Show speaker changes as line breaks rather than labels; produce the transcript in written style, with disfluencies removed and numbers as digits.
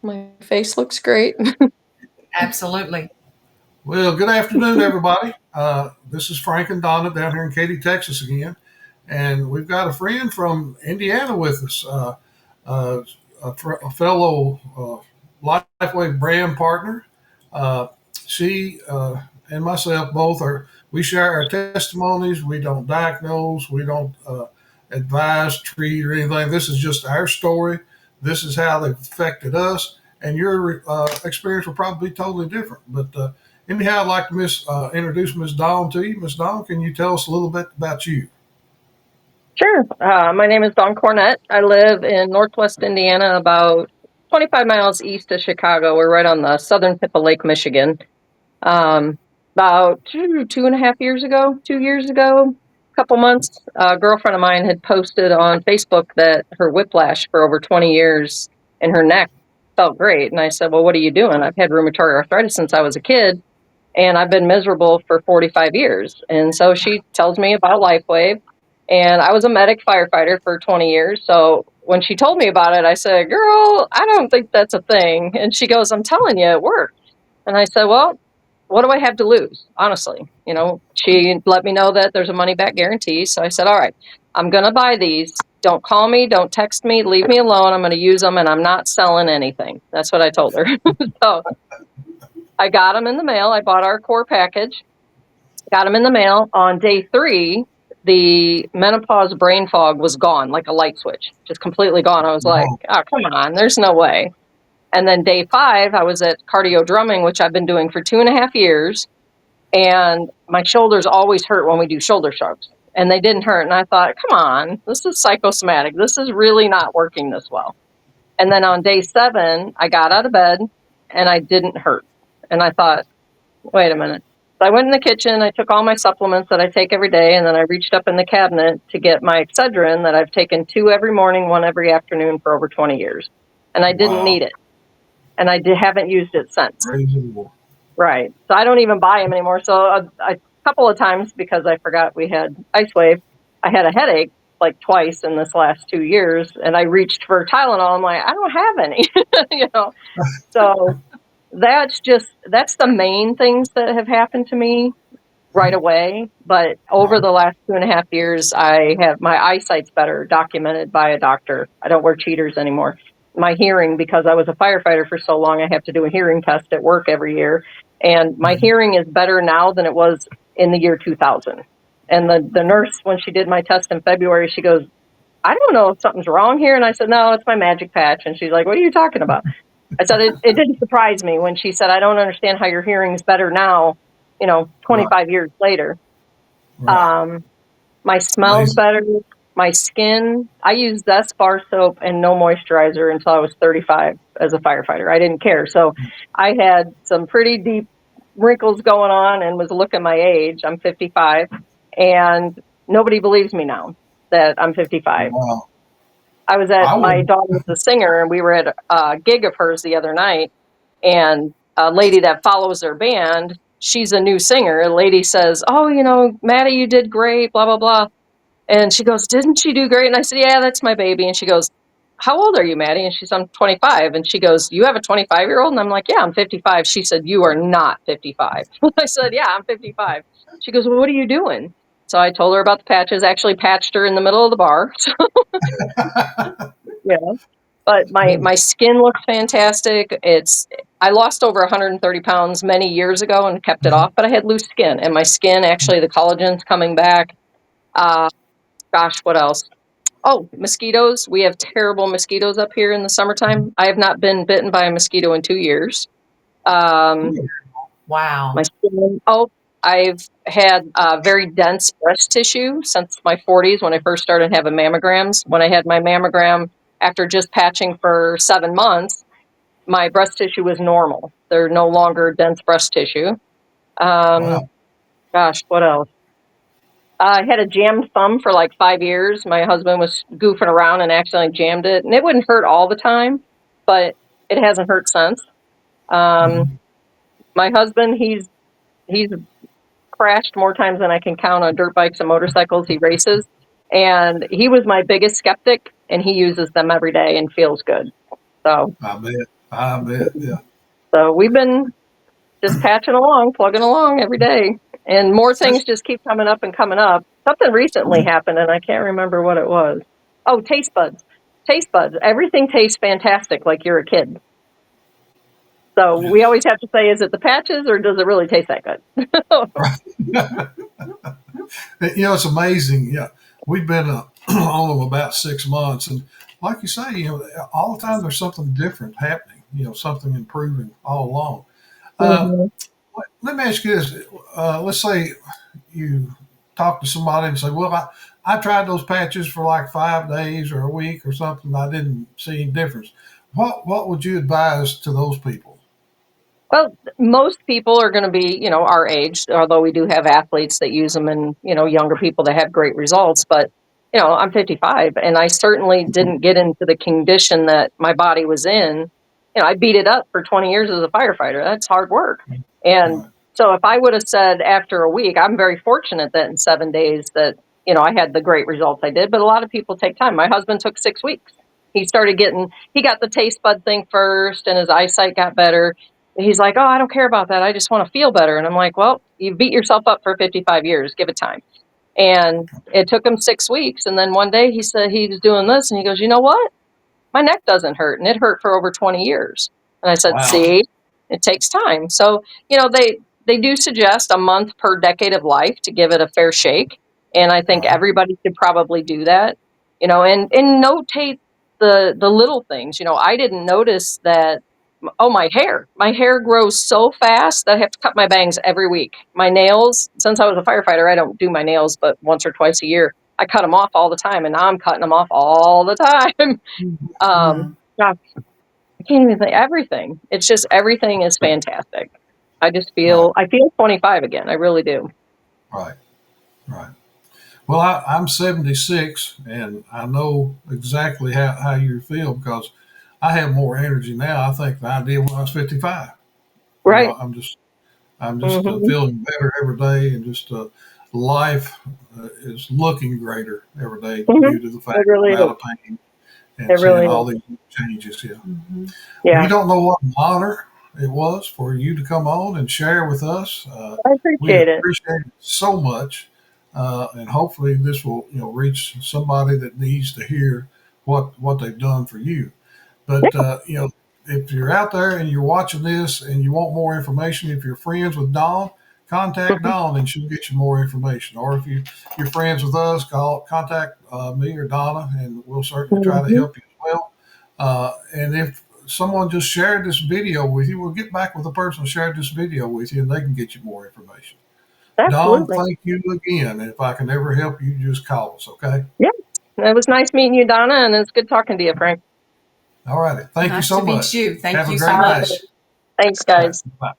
My face looks great.
Absolutely.
Well, good afternoon, everybody. This is Frank and Donna down here in Katy, Texas again. And we've got a friend from Indiana with us, uh, a fellow Lifeway brand partner. Uh, she and myself both we share our testimonies. We don't diagnose, we don't advise, treat, or anything. This is just our story. This is how they've affected us. And your experience will probably be totally different. But anyhow, I'd like to introduce Miss Dawn to you. Miss Dawn, can you tell us a little bit about you?
Sure. My name is Dawn Cornett. I live in Northwest Indiana, about 25 miles east of Chicago. We're right on the southern tip of Lake Michigan. About 2.5 years ago, 2 years ago, a couple months, a girlfriend of mine had posted on Facebook that her whiplash for over 20 years in her neck felt great. And I said, well, what are you doing? I've had rheumatoid arthritis since I was a kid, and I've been miserable for 45 years. And so she tells me about LifeWave. And I was a medic firefighter for 20 years. So when she told me about it, I said, girl, I don't think that's a thing. And she goes, I'm telling you, it works. And I said, well, what do I have to lose? Honestly, she let me know that there's a money back guarantee. So I said, all right, I'm going to buy these. Don't call me. Don't text me. Leave me alone. I'm going to use them, and I'm not selling anything. That's what I told her. So I got them in the mail. I bought our core package, got them in the mail. On day 3, the menopause brain fog was gone, like a light switch, just completely gone. I was like,
Wow.
oh, come on, there's no way. And then day 5, I was at cardio drumming, which I've been doing for 2.5 years. And my shoulders always hurt when we do shoulder shrugs. And they didn't hurt. And I thought, come on, this is psychosomatic. This is really not working this well. And then on day 7, I got out of bed and I didn't hurt. And I thought, wait a minute. So I went in the kitchen, I took all my supplements that I take every day, and then I reached up in the cabinet to get my Excedrin that I've taken 2 every morning, 1 every afternoon for over 20 years. And I didn't
Wow.
need it. And I haven't used it since.
Praise the Lord.
Right. So I don't even buy them anymore. So a couple of times, because I forgot we had Ice Wave, I had a headache like twice in this last 2 years, and I reached for Tylenol. I'm like, I don't have any, So that's the main things that have happened to me right away. But over
Right.
the last 2.5 years, I have my eyesight's better, documented by a doctor. I don't wear cheaters anymore. My hearing, because I was a firefighter for so long, I have to do a hearing test at work every year. And my hearing is better now than it was in the year 2000. And the nurse, when she did my test in February, she goes, I don't know if something's wrong here. And I said, no, it's my magic patch. And she's like, what are you talking about? I said, it didn't surprise me when she said, I don't understand how your hearing's better now,
Right.
25 years later.
Right.
Um, my smell's
Amazing.
better. My skin, I used Zest bar soap and no moisturizer until I was 35 as a firefighter. I didn't care. So I had some pretty deep wrinkles going on and was looking my age. I'm 55, and nobody believes me now that I'm 55.
Wow. I
My
would.
daughter was a singer, and we were at a gig of hers the other night, and a lady that follows their band, she's a new singer. A lady says, oh, Maddie, you did great, blah, blah, blah. And she goes, didn't she do great? And I said, yeah, that's my baby. And she goes, how old are you, Maddie? And she's, I'm 25. And she goes, you have a 25-year-old? And I'm like, yeah, I'm 55. She said, you are not 55. I said, yeah, I'm 55. She goes, well, what are you doing? So I told her about the patches, actually patched her in the middle of the bar. So, yeah. But my skin looks fantastic. I lost over 130 pounds many years ago and kept it off, but I had loose skin. And my skin, actually, the collagen's coming back. Uh, Gosh, what else? Oh, mosquitoes. We have terrible mosquitoes up here in the summertime. I have not been bitten by a mosquito in 2 years. Um,
Wow.
my skin. Oh, I've had very dense breast tissue since my 40s when I first started having mammograms. When I had my mammogram after just patching for 7 months, my breast tissue was normal. They're no longer dense breast tissue.
Wow.
Gosh, what else? I had a jammed thumb for like 5 years. My husband was goofing around and accidentally jammed it. And it wouldn't hurt all the time, but it hasn't hurt since. Um,
Mhm.
my husband, he's crashed more times than I can count on dirt bikes and motorcycles. He races. And he was my biggest skeptic, and he uses them every day and feels good. So,
I bet. I bet. Yeah.
So we've been just patching along, plugging along every day. And more things just keep coming up and coming up. Something recently happened, and I can't remember what it was. Oh, taste buds. Taste buds. Everything tastes fantastic like you're a kid. So we always have to say, is it the patches or does it really taste that good?
It's amazing. Yeah. We've been on them about 6 months. And like you say, all the time there's something different happening, something improving all along. Uh,
Mhm.
Let me ask you this. Let's say you talk to somebody and say, well, I tried those patches for like 5 days or a week or something. I didn't see any difference. What would you advise to those people?
Well, most people are going to be, our age, although we do have athletes that use them and, younger people that have great results. But, I'm 55 and I certainly didn't get into the condition that my body was in. I beat it up for 20 years as a firefighter. That's hard work. And
Right.
so if I would have said after a week, I'm very fortunate that in 7 days that, I had the great results I did. But a lot of people take time. My husband took 6 weeks. He got the taste bud thing first and his eyesight got better. He's like, oh, I don't care about that. I just want to feel better. And I'm like, well, you beat yourself up for 55 years. Give it time. And it took him 6 weeks. And then one day he said he was doing this and he goes, you know what? My neck doesn't hurt. And it hurt for over 20 years. And I said,
Wow.
see, it takes time. So, they do suggest a month per decade of life to give it a fair shake. And I think
Right.
everybody should probably do that, and notate the little things. I didn't notice that. Oh, my hair grows so fast that I have to cut my bangs every week. My nails, since I was a firefighter, I don't do my nails but once or twice a year. I cut them off all the time, and now I'm cutting them off all the time.
Mm.
Gosh, I can't even think everything. It's just everything is fantastic.
Right.
I feel 25 again. I really do.
Right. Right. Well, I'm 76 and I know exactly how you feel because I have more energy now, I think, than I did when I was 55.
Right.
I'm just
Hmm.
feeling better every day, and just life is looking greater every day
Hmm.
due to the
It
fact
really
I'm out
is.
of pain
It
and seeing
really is.
all these changes here.
Mhm.
Well,
Yeah.
you don't know what an honor it was for you to come on and share with us.
I
We
appreciate it.
appreciate it so much, and hopefully this will reach somebody that needs to hear what they've done for you. But if you're out there and you're watching this and you want more information, if you're friends with Dawn, contact
Mhm.
Dawn and she'll get you more information. Or if you're friends with us, contact me or Donna, and we'll certainly try to
Mhm.
help you as well. And if someone just shared this video with you, we'll get back with the person who shared this video with you, and they can get you more information. Dawn,
Absolutely.
thank you again. If I can ever help you, just call us, okay?
Yeah. It was nice meeting you, Donna, and it's good talking to you, Frank.
All righty. Thank you
Nice to
so
meet
much.
you. Thank
Have a
you so
great day.
much.
Thanks,
All right.
guys.
Bye.